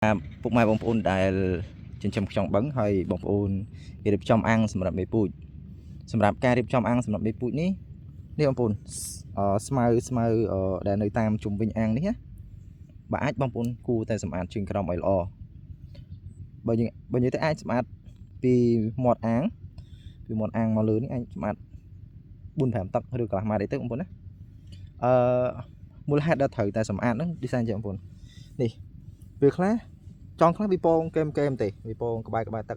ពុកម៉ែបងប្អូនដែលចិញ្ចឹមខ្យងបឹងហើយបងប្អូនរៀបចំអាំងសម្រាប់មេពូជសម្រាប់ការរៀបចំអាំងសម្រាប់មេពូជនេះបងប្អូនស្មៅដែលនៅតាមជុំវិញអាំងនេះណាបើអាចបងប្អូនគួរតែសម្អាតជើងក្រោមឲ្យល្អបើនិយាយទៅអាចសម្អាតពីមាត់អាំងមកលើនេះអាចសម្អាត 4-5 តឹកឬកន្លះម៉ាតអីទៅបងប្អូនណាមូលហេតុដែលត្រូវតែសម្អាតហ្នឹងដូចស្អីបងប្អូននេះពេលខ្លះចង់ខ្លះវាពងកែមទេវាពងក្បែរទឹក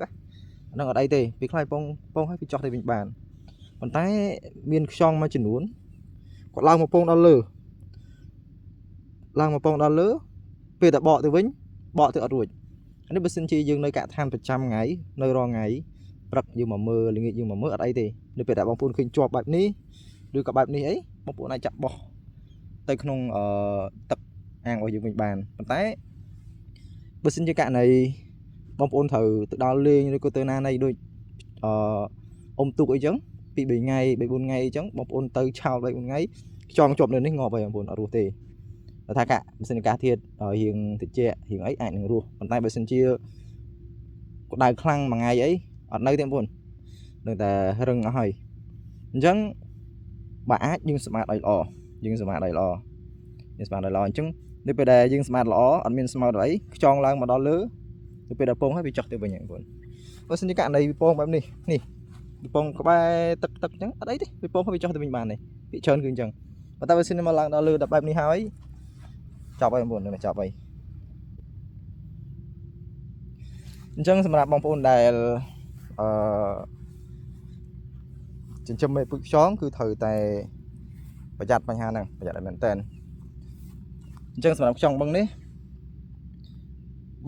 ហ្នឹងអត់អីទេវាខ្លះពងឲ្យវាចោះទៅវិញបានប៉ុន្តែមានខ្យងមួយចំនួនគាត់ឡើងមកពងដល់លើពេលតែបកទៅវិញបកទៅអត់រួចនេះបើសិនជាយើងនៅកាក់ឋានប្រចាំថ្ងៃនៅរាល់ថ្ងៃព្រឹកយើងមកមើលល្ងាចយើងមកមើលអត់អីទេនៅពេលដែលបងប្អូនឃើញជាប់បែបនេះឬក៏បែបនេះអីបងប្អូនអាចចាក់បោះទៅក្នុងទឹកអាំងរបស់យើងវិញបានប៉ុន្តែបើសិនជាករណីបងប្អូនត្រូវទៅដល់លេងឬក៏ទៅណាណីដូចអ៊ំទូកអីចឹងពី3ថ្ងៃ4ថ្ងៃអីចឹងបងប្អូនទៅឆោត3 4ថ្ងៃខ្យងជាប់នៅនេះងាប់ហើយបងប្អូនអត់រស់ទេថាកាបើសិនជាកាសធាតុរៀងតិចរៀងអីអាចនឹងរស់ប៉ុន្តែបើសិនជាក្តៅខ្លាំងមួយថ្ងៃអីអត់នៅទេបងប្អូននឹងតែរឹងអស់ហើយអញ្ចឹងបើអាចយើងសម្អាតឲ្យល្អអញ្ចឹងនៅពេលដែលយើងសម្អាតល្អអត់មានស្មៅអីខ្យងឡើងមកដល់លើទៅពេលដែលពងហើយវាចុះទៅវិញបងប្អូនបើសិនជាករណីវាពងបែបនេះវាពងក្បែរទឹកអញ្ចឹងអត់អីទេវាពងហើយវាចុះទៅវិញបានទេវាច្រើនគឺអញ្ចឹងប៉ុន្តែបើសិនមកឡើងដល់លើដល់បែបនេះហើយចប់ហើយបងប្អូននឹងចប់ហើយអញ្ចឹងសម្រាប់បងប្អូនដែលចិញ្ចឹមមេពូជខ្យងគឺត្រូវតែប្រយ័ត្នបញ្ហាហ្នឹងប្រយ័ត្នឲ្យមែនតើអញ្ចឹងសម្រាប់ខ្យងបឹងនេះ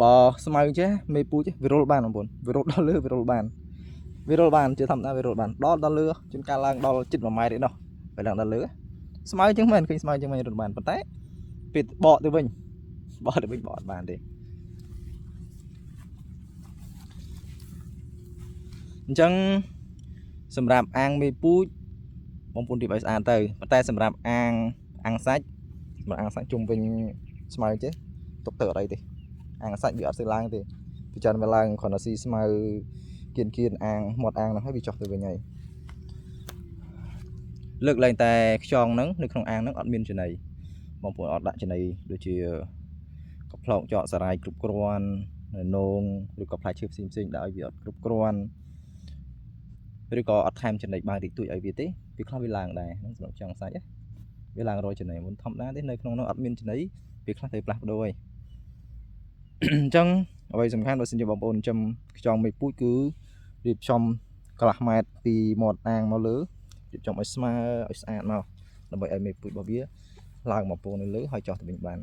បើស្មៅចេះមេពូជវារុលបានបងប្អូនវារុលដល់លើវារុលបានជាធម្មតាវារុលបានដល់លើជួនកាលឡើងដល់ជិត1ម៉ែត្រឯណោះពេលឡើងដល់លើស្មៅអញ្ចឹងមែនឃើញស្មៅអញ្ចឹងមែនរុលបានប៉ុន្តែពេលបកទៅវិញបកអត់បានទេអញ្ចឹងសម្រាប់អាំងមេពូជបងប្អូនរៀបឲ្យស្អាតទៅប៉ុន្តែសម្រាប់អាំងសាច់ជុំវិញស្មៅចេះទុកទៅអត់អីទេអាំងសាច់វាអត់ស្ទើរឡើងទេពិចារណាវាឡើងគ្រាន់តែស៊ីស្មៅគៀនអាំងមាត់អាំងហ្នឹងហើយវាចុះទៅវិញហើយលើកឡើងតែខ្យងហ្នឹងនៅក្នុងអាំងហ្នឹងអត់មានចំណីបងប្អូនអត់ដាក់ចំណីដូចជាកំប្លោកចកសារាយគ្រប់គ្រាន់នងឬក៏ផ្លែឈើផ្សេងដាក់ឲ្យវាអត់គ្រប់គ្រាន់ឬក៏អត់ថែមចំណីបានតិចតួចឲ្យវាទេវាខ្លះវាឡើងដែរហ្នឹងសម្រាប់ខ្យងសាច់វាឡើងរយចំណីមុនធម្មតាទេនៅក្នុងនោះអត់មានចំណីវាខ្លះត្រូវផ្លាស់ប្ដូរហើយអញ្ចឹងអ្វីសំខាន់បើសិនជាបងប្អូនចិញ្ចឹមខ្យងមេពូជគឺរៀបចំកន្លះម៉ែត្រពីមាត់អាំងមកលើរៀបចំឲ្យស្មើឲ្យស្អាតមកដើម្បីឲ្យមេពូជរបស់វាឡើងមកពងនៅលើហើយចោះទៅវិញបាន